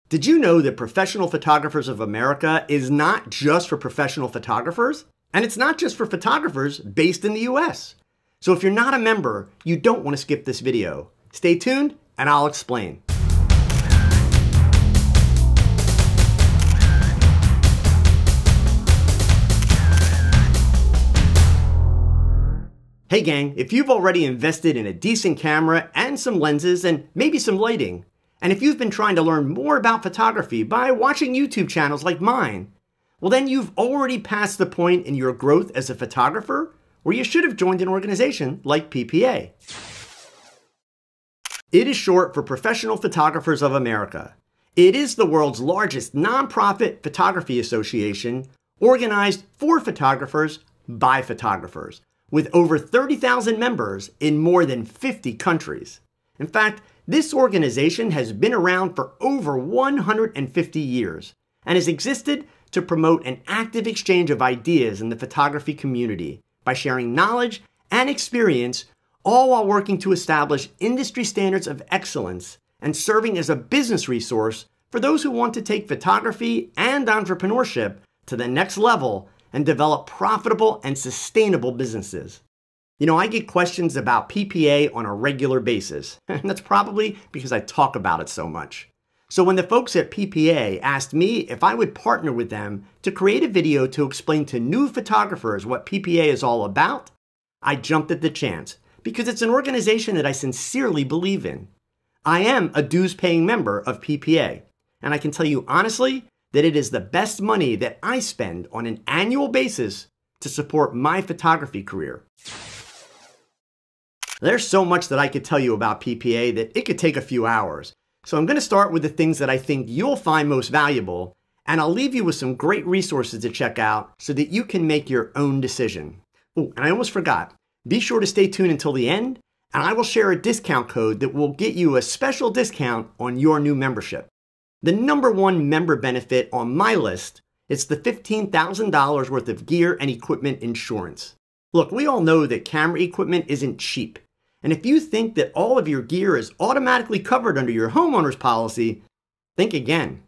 Did you know that Professional Photographers of America is not just for professional photographers? And it's not just for photographers based in the US. So if you're not a member, you don't want to skip this video. Stay tuned and I'll explain. Hey gang, if you've already invested in a decent camera and some lenses and maybe some lighting, and if you've been trying to learn more about photography by watching YouTube channels like mine, well then you've already passed the point in your growth as a photographer where you should have joined an organization like PPA. It is short for Professional Photographers of America. It is the world's largest nonprofit photography association organized for photographers by photographers, with over 30,000 members in more than 50 countries. In fact, this organization has been around for over 150 years and has existed to promote an active exchange of ideas in the photography community by sharing knowledge and experience, all while working to establish industry standards of excellence and serving as a business resource for those who want to take photography and entrepreneurship to the next level and develop profitable and sustainable businesses. You know, I get questions about PPA on a regular basis, and that's probably because I talk about it so much. So when the folks at PPA asked me if I would partner with them to create a video to explain to new photographers what PPA is all about, I jumped at the chance because it's an organization that I sincerely believe in. I am a dues-paying member of PPA, and I can tell you honestly that it is the best money that I spend on an annual basis to support my photography career. There's so much that I could tell you about PPA that it could take a few hours. So I'm going to start with the things that I think you'll find most valuable, and I'll leave you with some great resources to check out so that you can make your own decision. Oh, and I almost forgot. Be sure to stay tuned until the end, and I will share a discount code that will get you a special discount on your new membership. The number one member benefit on my list is the $15,000 worth of gear and equipment insurance. Look, we all know that camera equipment isn't cheap. And if you think that all of your gear is automatically covered under your homeowner's policy, think again.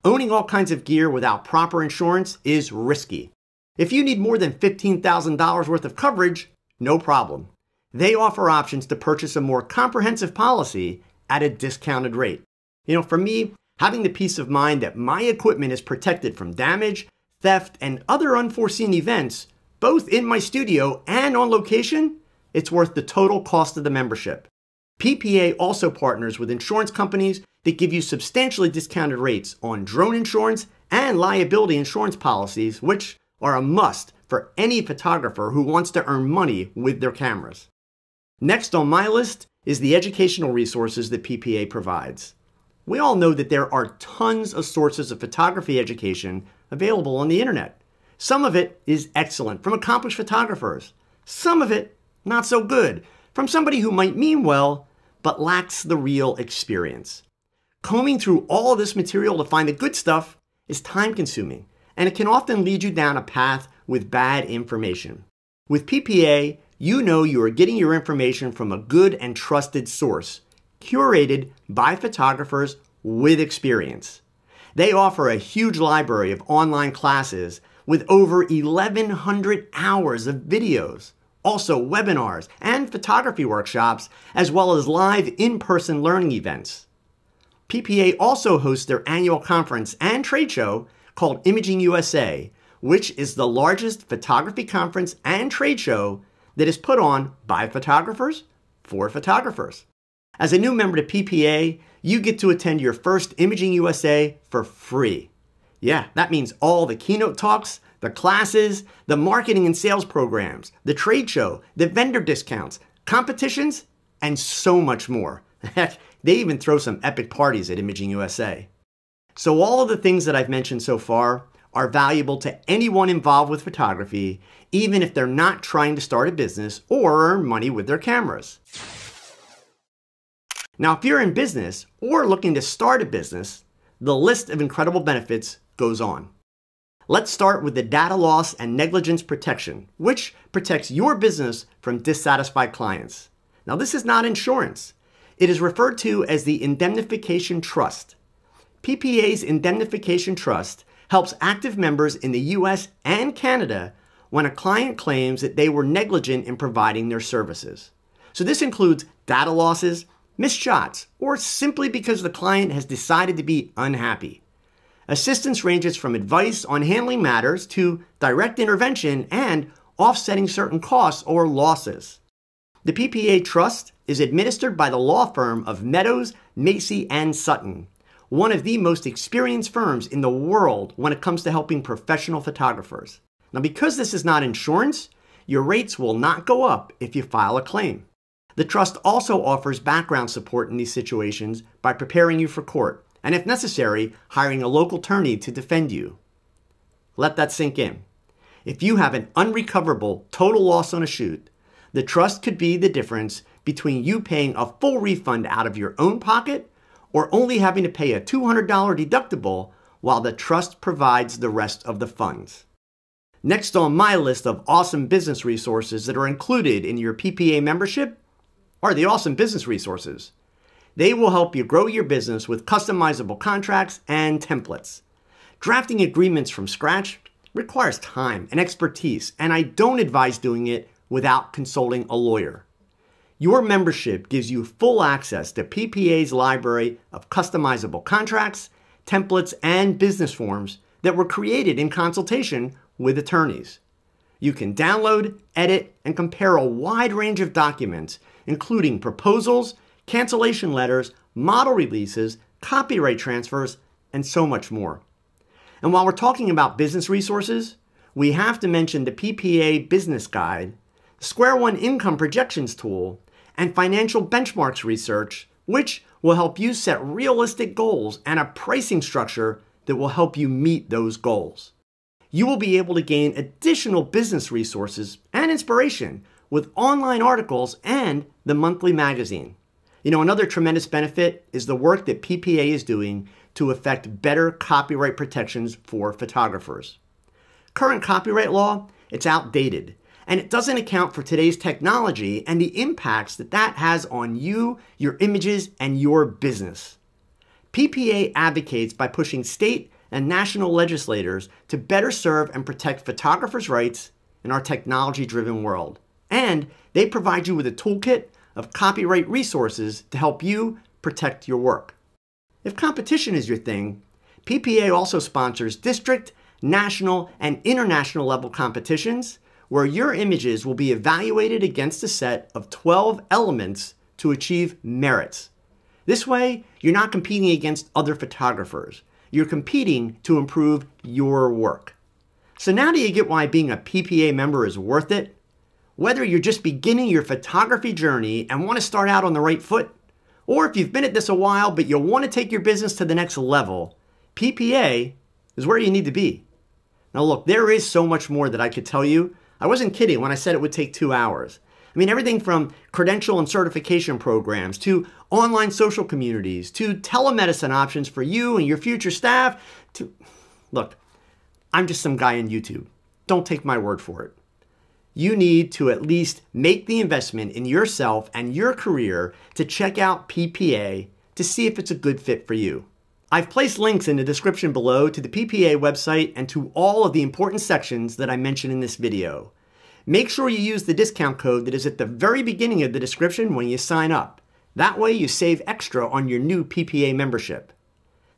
Owning all kinds of gear without proper insurance is risky. If you need more than $15,000 worth of coverage, no problem. They offer options to purchase a more comprehensive policy at a discounted rate. You know, for me, having the peace of mind that my equipment is protected from damage, theft, and other unforeseen events, both in my studio and on location, it's worth the total cost of the membership. PPA also partners with insurance companies that give you substantially discounted rates on drone insurance and liability insurance policies, which are a must for any photographer who wants to earn money with their cameras. Next on my list is the educational resources that PPA provides. We all know that there are tons of sources of photography education available on the internet. Some of it is excellent from accomplished photographers. Some of it not so good from somebody who might mean well, but lacks the real experience. Combing through all of this material to find the good stuff is time consuming, and it can often lead you down a path with bad information. With PPA, you know you are getting your information from a good and trusted source, curated by photographers with experience. They offer a huge library of online classes with over 1,100 hours of videos, also webinars and photography workshops, as well as live in-person learning events. PPA also hosts their annual conference and trade show called Imaging USA, which is the largest photography conference and trade show that is put on by photographers for photographers. As a new member to PPA, you get to attend your first Imaging USA for free. Yeah, that means all the keynote talks, the classes, the marketing and sales programs, the trade show, the vendor discounts, competitions, and so much more. Heck, they even throw some epic parties at Imaging USA. So all of the things that I've mentioned so far are valuable to anyone involved with photography, even if they're not trying to start a business or earn money with their cameras. Now, if you're in business or looking to start a business, the list of incredible benefits goes on. Let's start with the data loss and negligence protection, which protects your business from dissatisfied clients. Now, this is not insurance. It is referred to as the indemnification trust. PPA's Indemnification Trust helps active members in the US and Canada when a client claims that they were negligent in providing their services. So this includes data losses, missed shots, or simply because the client has decided to be unhappy. Assistance ranges from advice on handling matters to direct intervention and offsetting certain costs or losses. The PPA Trust is administered by the law firm of Meadows, Macy & Sutton, one of the most experienced firms in the world when it comes to helping professional photographers. Now, because this is not insurance, your rates will not go up if you file a claim. The trust also offers background support in these situations by preparing you for court, and if necessary, hiring a local attorney to defend you. Let that sink in. If you have an unrecoverable total loss on a shoot, the trust could be the difference between you paying a full refund out of your own pocket or only having to pay a $200 deductible while the trust provides the rest of the funds. Next on my list of awesome business resources that are included in your PPA membership are the awesome business resources. They will help you grow your business with customizable contracts and templates. Drafting agreements from scratch requires time and expertise, and I don't advise doing it without consulting a lawyer. Your membership gives you full access to PPA's library of customizable contracts, templates, and business forms that were created in consultation with attorneys. You can download, edit, and compare a wide range of documents, including proposals, cancellation letters, model releases, copyright transfers, and so much more. And while we're talking about business resources, we have to mention the PPA Business Guide, Square One Income Projections Tool, and Financial Benchmarks Research, which will help you set realistic goals and a pricing structure that will help you meet those goals. You will be able to gain additional business resources and inspiration with online articles and the monthly magazine. You know, another tremendous benefit is the work that PPA is doing to effect better copyright protections for photographers. Current copyright law, it's outdated, and it doesn't account for today's technology and the impacts that that has on you, your images, and your business. PPA advocates by pushing state and national legislators to better serve and protect photographers' rights in our technology-driven world. And they provide you with a toolkit of copyright resources to help you protect your work. If competition is your thing, PPA also sponsors district, national, and international level competitions where your images will be evaluated against a set of 12 elements to achieve merits. This way, you're not competing against other photographers. You're competing to improve your work. So now do you get why being a PPA member is worth it? Whether you're just beginning your photography journey and want to start out on the right foot, or if you've been at this a while but you want to take your business to the next level, PPA is where you need to be. Now look, there is so much more that I could tell you. I wasn't kidding when I said it would take 2 hours. I mean, everything from credential and certification programs to online social communities to telemedicine options for you and your future staff to... Look, I'm just some guy on YouTube. Don't take my word for it. You need to at least make the investment in yourself and your career to check out PPA to see if it's a good fit for you. I've placed links in the description below to the PPA website and to all of the important sections that I mentioned in this video. Make sure you use the discount code that is at the very beginning of the description when you sign up. That way you save extra on your new PPA membership.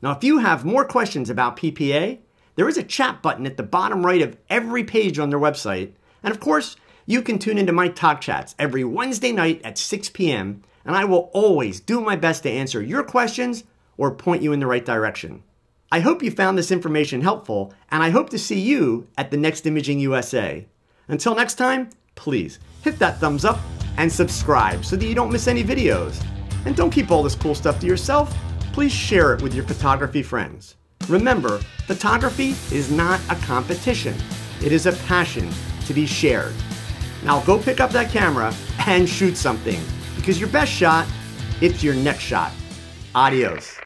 Now, if you have more questions about PPA, there is a chat button at the bottom right of every page on their website. And of course, you can tune into my talk chats every Wednesday night at 6 p.m. and I will always do my best to answer your questions or point you in the right direction. I hope you found this information helpful, and I hope to see you at the next Imaging USA. Until next time, please hit that thumbs up and subscribe so that you don't miss any videos. And don't keep all this cool stuff to yourself. Please share it with your photography friends. Remember, photography is not a competition. It is a passion to be shared. Now go pick up that camera and shoot something, because your best shot, it's your next shot. Adios.